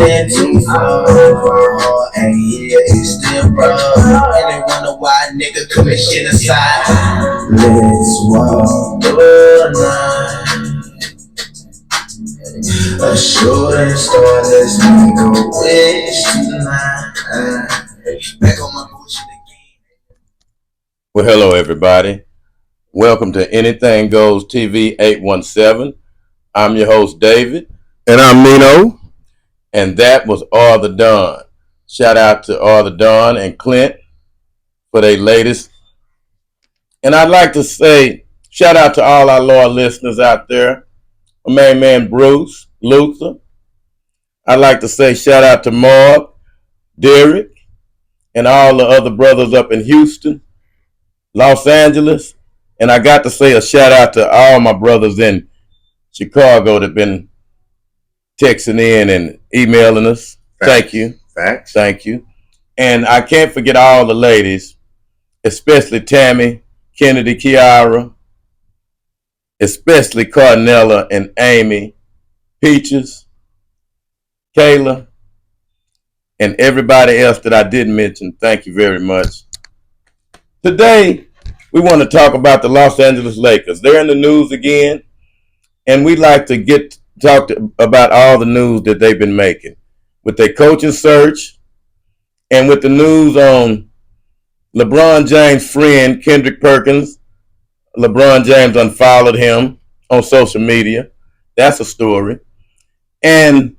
been too far. My heart ain't here, it's still broke. And they wonder why a nigga commit shit aside. Let's walk the night. A shooting star, let's make a wish tonight. Back on my bullshit again. Well, hello, everybody. Welcome to Anything Goes TV 817. I'm your host, David. And I'm Nino. And that was All the Dawn. Shout out to All the Dawn and Clint for their latest. And I'd like to say shout out to all our loyal listeners out there. My main man, Bruce, Luther. I'd like to say shout out to Mark, Derek, and all the other brothers up in Houston, Los Angeles. And I got to say a shout out to all my brothers in Chicago that have been texting in and emailing us. Facts. Thank you. Facts. Thank you. And I can't forget all the ladies, especially Tammy, Kennedy, Kiara, especially Carnella and Amy, Peaches, Kayla, and everybody else that I didn't mention. Thank you very much. Today, we want to talk about the Los Angeles Lakers. They're in the news again, and we'd like to talk about all the news that they've been making with their coaching search and with the news on LeBron James' friend, Kendrick Perkins. LeBron James unfollowed him on social media. That's a story. And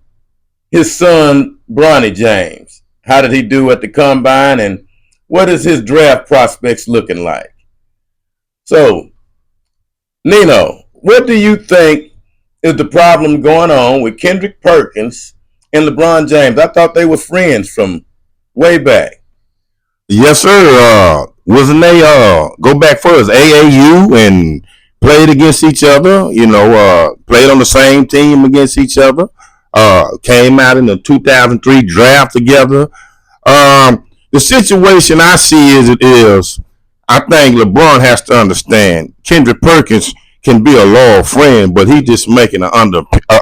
his son, Bronny James. How did he do at the combine, and what is his draft prospects looking like? So, Nino, what do you think is the problem going on with Kendrick Perkins and LeBron James? I thought they were friends from way back. Yes, sir. Wasn't they go back first AAU and played against each other? Played on the same team against each other. Came out in the 2003 draft together. The situation I see as it is, I think LeBron has to understand Kendrick Perkins can be a loyal friend, but he's just making an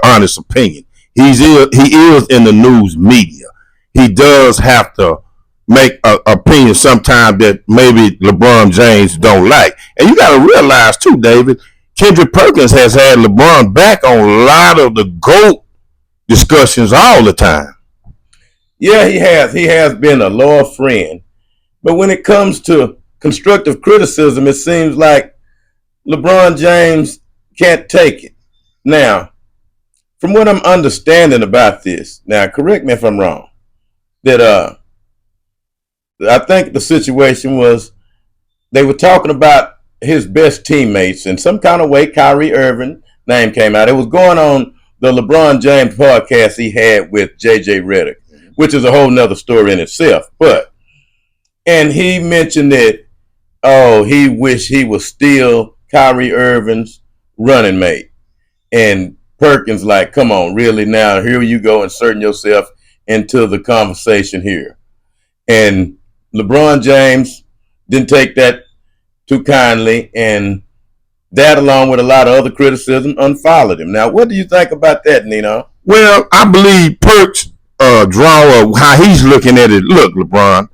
honest opinion. He is in the news media. He does have to make an opinion sometimes that maybe LeBron James don't like. And you got to realize too, David, Kendrick Perkins has had LeBron back on a lot of the GOAT discussions all the time. Yeah, he has. He has been a loyal friend. But when it comes to constructive criticism, it seems like LeBron James can't take it. Now, from what I'm understanding about this, now correct me if I'm wrong, that I think the situation was they were talking about his best teammates in some kind of way. Kyrie Irving name came out. It was going on the LeBron James podcast he had with JJ Redick, which is a whole nother story in itself. And he mentioned that, he wished he was still Kyrie Irving's running mate. And Perkins like, come on, really now, here you go inserting yourself into the conversation here. And LeBron James didn't take that too kindly, and that, along with a lot of other criticism, unfollowed him. Now, what do you think about that, Nino? Well, I believe Perk's draw of how he's looking at it. Look, LeBron,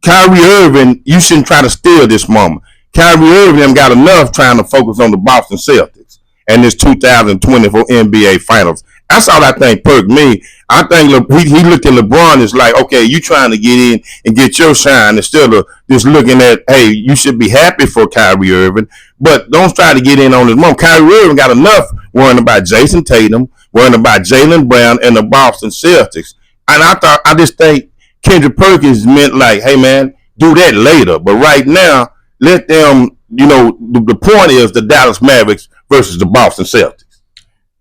Kyrie Irving, you shouldn't try to steal this moment. Kyrie Irving got enough trying to focus on the Boston Celtics and this 2024 NBA Finals. That's all I think Perk mean. I think he looked at LeBron as like, okay, you trying to get in and get your shine instead of just looking at, hey, you should be happy for Kyrie Irving, but don't try to get in on this moment. Kyrie Irving got enough worrying about Jason Tatum, worrying about Jaylen Brown and the Boston Celtics. And I just think Kendrick Perkins meant like, hey man, do that later. But right now, let them, the point is the Dallas Mavericks versus the Boston Celtics.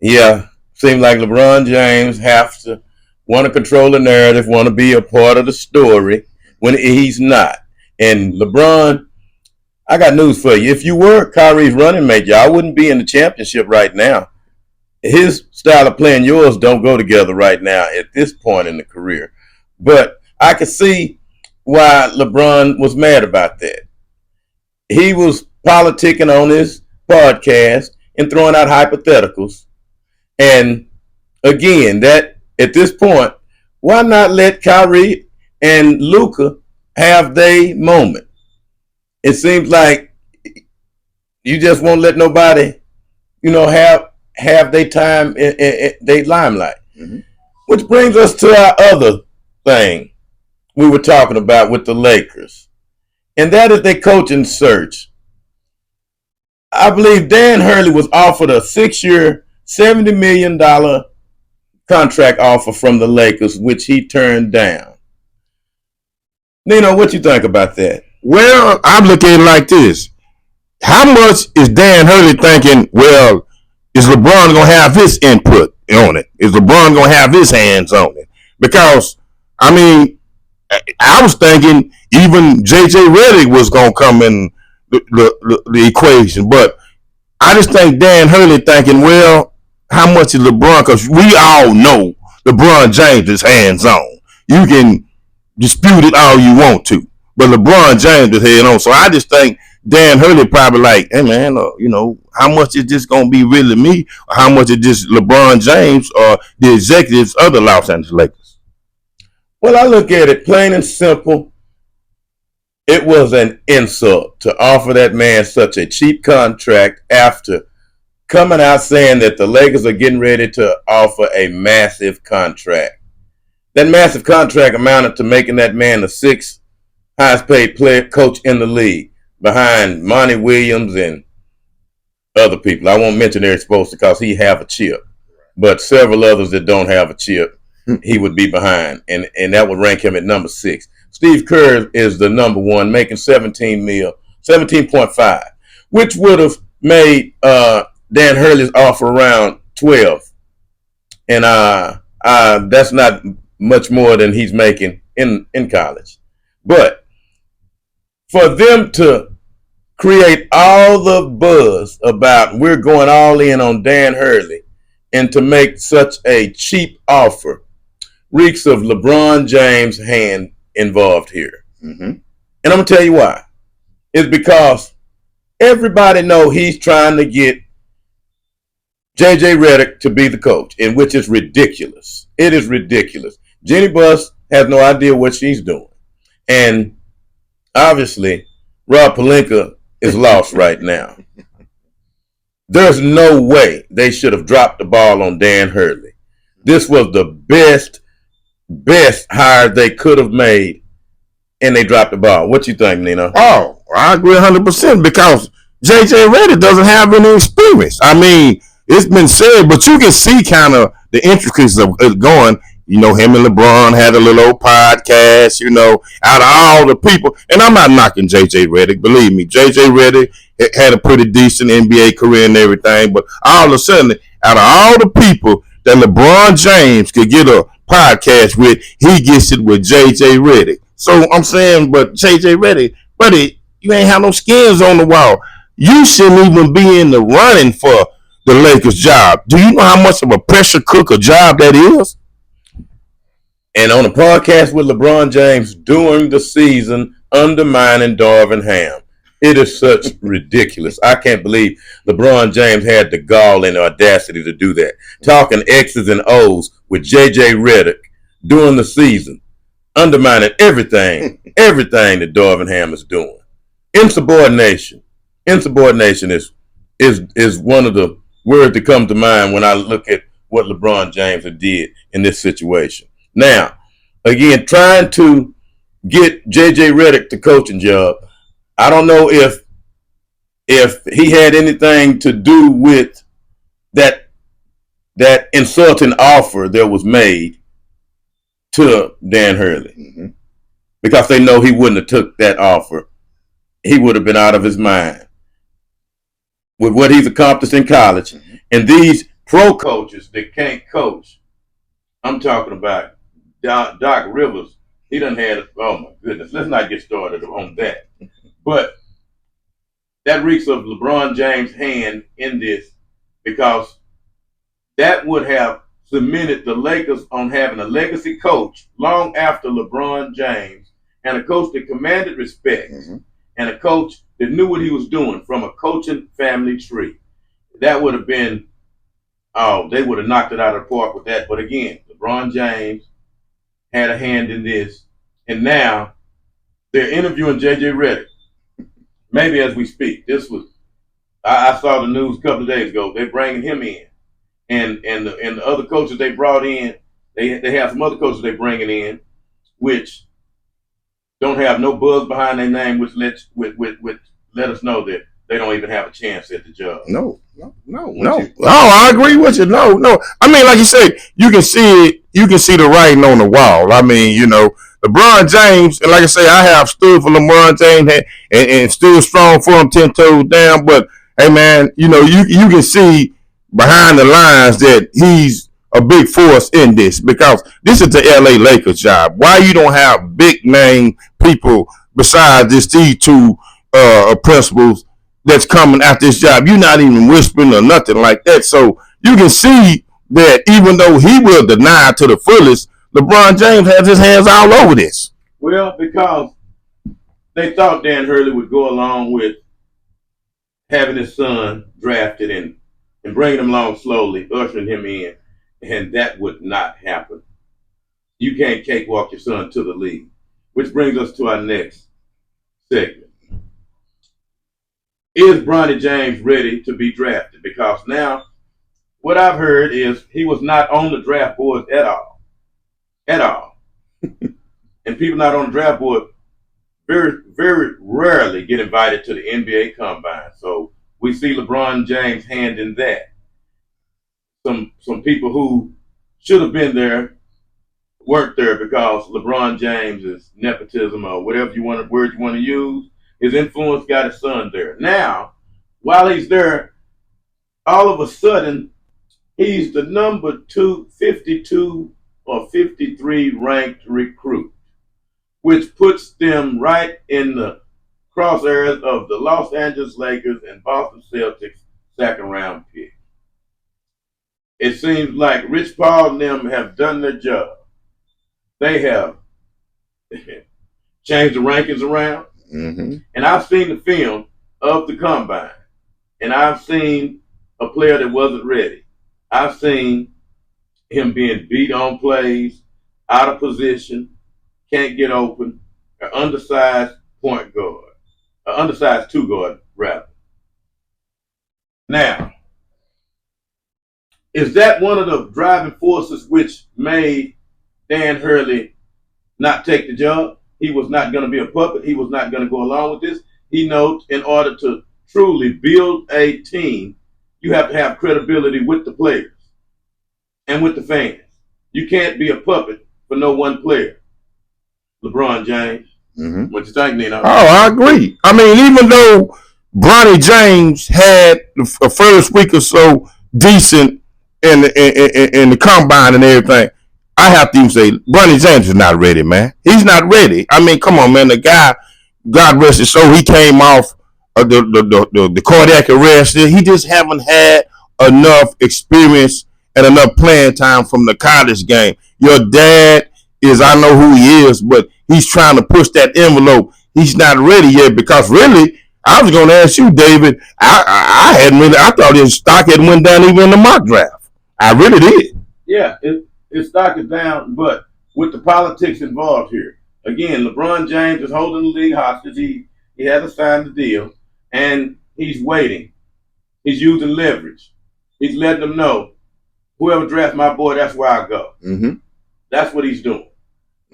Yeah. Seems like LeBron James has to want to control the narrative, want to be a part of the story when he's not. And LeBron, I got news for you. If you were Kyrie's running mate, y'all wouldn't be in the championship right now. His style of playing, yours don't go together right now at this point in the career. But I could see why LeBron was mad about that. He was politicking on his podcast and throwing out hypotheticals. And again, that at this point, why not let Kyrie and Luka have their moment? It seems like you just won't let nobody, have their time in their limelight. Mm-hmm. Which brings us to our other thing we were talking about with the Lakers, and that is their coaching search. I believe Dan Hurley was offered a 6-year, $70 million contract offer from the Lakers, which he turned down. Nino, what you think about that? Well, I'm looking at it like this. How much is Dan Hurley thinking, well, is LeBron going to have his input on it? Is LeBron going to have his hands on it? Because, I mean, I was thinking even J.J. Redick was going to come in the equation. But I just think Dan Hurley thinking, well, how much is LeBron? Because we all know LeBron James is hands on. You can dispute it all you want to, but LeBron James is head on. So I just think Dan Hurley probably like, hey man, how much is this gonna be really me, or how much is this LeBron James or the executives of the Los Angeles Lakers? Well, I look at it plain and simple. It was an insult to offer that man such a cheap contract after coming out saying that the Lakers are getting ready to offer a massive contract. That massive contract amounted to making that man the 6th highest paid player coach in the league, behind Monty Williams and other people. I won't mention Eric Spoelstra because he have a chip, but several others that don't have a chip, he would be behind, and that would rank him at number 6. Steve Kerr is the number 1, making 17.5, which would have made Dan Hurley's offer around 12, and that's not much more than he's making in college. But for them to create all the buzz about we're going all in on Dan Hurley and to make such a cheap offer reeks of LeBron James' hand involved here. Mm-hmm. And I'm going to tell you why. It's because everybody know he's trying to get J.J. Redick to be the coach, and which is ridiculous. It is ridiculous. Jenny Buss has no idea what she's doing. And obviously, Rob Pelinka is lost right now. There's no way they should have dropped the ball on Dan Hurley. This was the best hire they could have made, and they dropped the ball. What you think, Nino? Oh, I agree 100% because J.J. Redick doesn't have any experience. I mean, it's been said, but you can see kind of the intricacies of it going. Him and LeBron had a little old podcast, out of all the people. And I'm not knocking J.J. Redick. Believe me, J.J. Redick had a pretty decent NBA career and everything. But all of a sudden, out of all the people that LeBron James could get a podcast with, he gets it with J.J. Redick. So I'm saying, but J.J. Redick, buddy, you ain't have no skins on the wall. You shouldn't even be in the running for the Lakers job. Do you know how much of a pressure cooker job that is? And on a podcast with LeBron James during the season, undermining Darvin Ham. It is such ridiculous. I can't believe LeBron James had the gall and the audacity to do that. Talking X's and O's with J.J. Redick during the season, undermining everything that Darvin Ham is doing. Insubordination. Insubordination is one of the words that come to mind when I look at what LeBron James did in this situation. Now, again, trying to get J.J. Redick the coaching job, I don't know if he had anything to do with that insulting offer that was made to Dan Hurley. Mm-hmm. Because they know he wouldn't have took that offer. He would have been out of his mind with what he's accomplished in college. Mm-hmm. And these pro coaches that can't coach, I'm talking about Doc Rivers, he done had, oh my goodness, let's not get started on that. But that reeks of LeBron James' hand in this, because that would have cemented the Lakers on having a legacy coach long after LeBron James, and a coach that commanded respect, mm-hmm. and a coach that knew what he was doing from a coaching family tree. That would have been, they would have knocked it out of the park with that. But again, LeBron James had a hand in this, and now they're interviewing JJ Redick. Maybe as we speak, I saw the news a couple of days ago. They're bringing him in, and the other coaches they brought in, they have some other coaches they bringing in, which don't have no buzz behind their name, which let us know that they don't even have a chance at the job. No. Oh, I agree with you. No. I mean, like you said, you can see it. You can see the writing on the wall. I mean, LeBron James, and like I say, I have stood for LeBron James and stood strong for him 10 toes down. But hey, man, you can see behind the lines that he's a big force in this, because this is the LA Lakers job. Why you don't have big name people besides these two principals that's coming at this job? You're not even whispering or nothing like that. So you can see that even though he will deny to the fullest, LeBron James has his hands all over this. Well, because they thought Dan Hurley would go along with having his son drafted and bringing him along slowly, ushering him in, and that would not happen. You can't cakewalk your son to the league, which brings us to our next segment. Is Bronny James ready to be drafted? Because now what I've heard is he was not on the draft board at all. At all. And people not on the draft board very, very rarely get invited to the NBA Combine. So we see LeBron James' hand in that. Some people who should have been there weren't there because LeBron James is nepotism or whatever word you want to use. His influence got his son there. Now, while he's there, all of a sudden, he's the number 52 or 53 ranked recruit, which puts them right in the crosshairs of the Los Angeles Lakers and Boston Celtics second round pick. It seems like Rich Paul and them have done their job. They have changed the rankings around. Mm-hmm. And I've seen the film of the combine, and I've seen a player that wasn't ready. I've seen him being beat on plays, out of position, can't get open, an undersized point guard, an undersized two guard, rather. Now, is that one of the driving forces which made Dan Hurley not take the job? He was not going to be a puppet. He was not going to go along with this. He knows in order to truly build a team, you have to have credibility with the players and with the fans. You can't be a puppet for no one player. LeBron James. Mm-hmm. What you think, Nino? Oh, I agree. I mean, even though Bronny James had the first week or so decent in the combine and everything, I have to even say, Bronny James is not ready, man. He's not ready. I mean, come on, man. The guy, God rest his soul, he came off the cardiac arrest. He just haven't had enough experience and enough playing time from the college game. Your dad is, I know who he is, but he's trying to push that envelope. He's not ready yet, because really, I was going to ask you, David, I thought his stock had went down even in the mock draft. I really did. Yeah, his stock is down, but with the politics involved here. Again, LeBron James is holding the league hostage. He hasn't signed the deal, and he's waiting. He's using leverage. He's letting them know, whoever drafts my boy, that's where I go. Mm-hmm. That's what he's doing.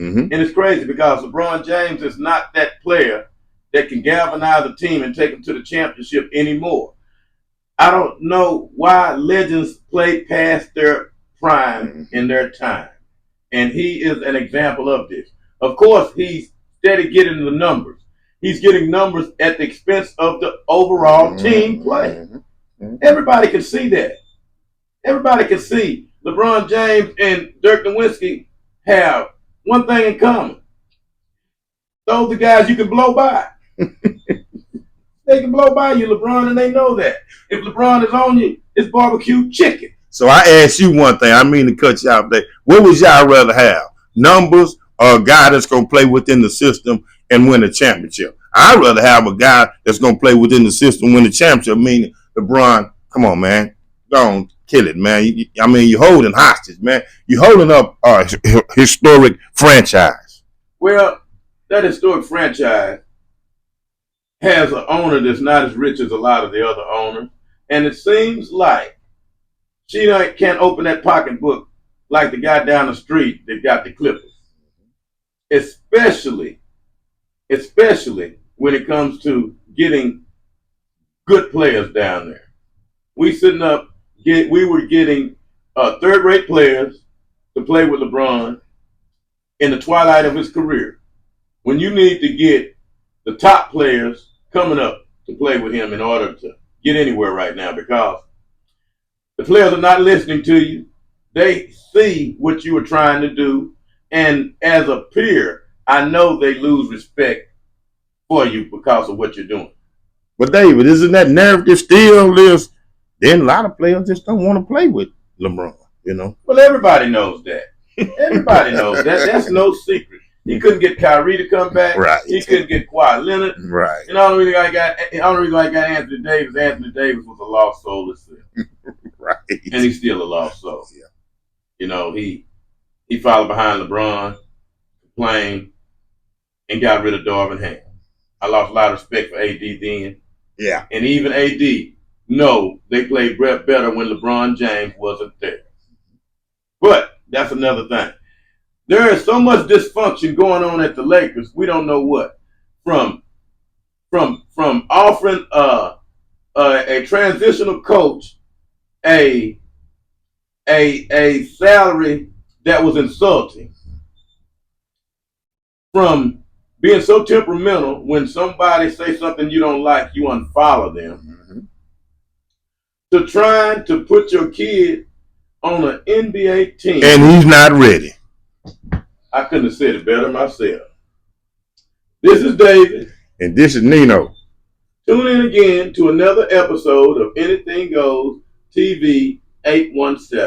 Mm-hmm. And it's crazy because LeBron James is not that player that can galvanize a team and take them to the championship anymore. I don't know why legends play past their prime in their time. And he is an example of this. Of course, he's steady getting the numbers. He's getting numbers at the expense of the overall team play. Everybody can see that. Everybody can see LeBron James and Dirk Nowitzki have one thing in common. Those are guys you can blow by. They can blow by you, LeBron, and they know that. If LeBron is on you, it's barbecue chicken. So I asked you one thing. I mean to cut you off there. What would y'all rather have? Numbers or a guy that's going to play within the system and win a championship? I'd rather have a guy that's going to play within the system and win the championship, meaning LeBron, come on, man. Don't kill it, man. I mean, you're holding hostage, man. You're holding up a historic franchise. Well, that historic franchise has an owner that's not as rich as a lot of the other owners, and it seems like she can't open that pocketbook like the guy down the street that got the Clippers. Especially when it comes to getting good players down there. We were getting third-rate players to play with LeBron in the twilight of his career. When you need to get the top players coming up to play with him in order to get anywhere right now, because the players are not listening to you. They see what you are trying to do, and as a peer, I know they lose respect for you because of what you're doing. But David, isn't that narrative still lives? Then a lot of players just don't want to play with LeBron, you know? Well, everybody knows that. Everybody knows that. That's no secret. He couldn't get Kyrie to come back. Right. He couldn't get Kawhi Leonard. Right. And the only reason I got Anthony Davis. Anthony Davis was a lost soul himself. Right. And he's still a lost soul. Yeah. You know, he followed behind LeBron, complained, and got rid of Darvin Ham. I lost a lot of respect for AD then. Yeah. And even AD, no, they played better when LeBron James wasn't there. But that's another thing. There is so much dysfunction going on at the Lakers. We don't know what. From offering a transitional coach a salary that was insulting. From being so temperamental, when somebody say something you don't like, you unfollow them. Mm-hmm. To trying to put your kid on an NBA team. And he's not ready. I couldn't have said it better myself. This is David. And this is Nino. Tune in again to another episode of Anything Goes TV 817.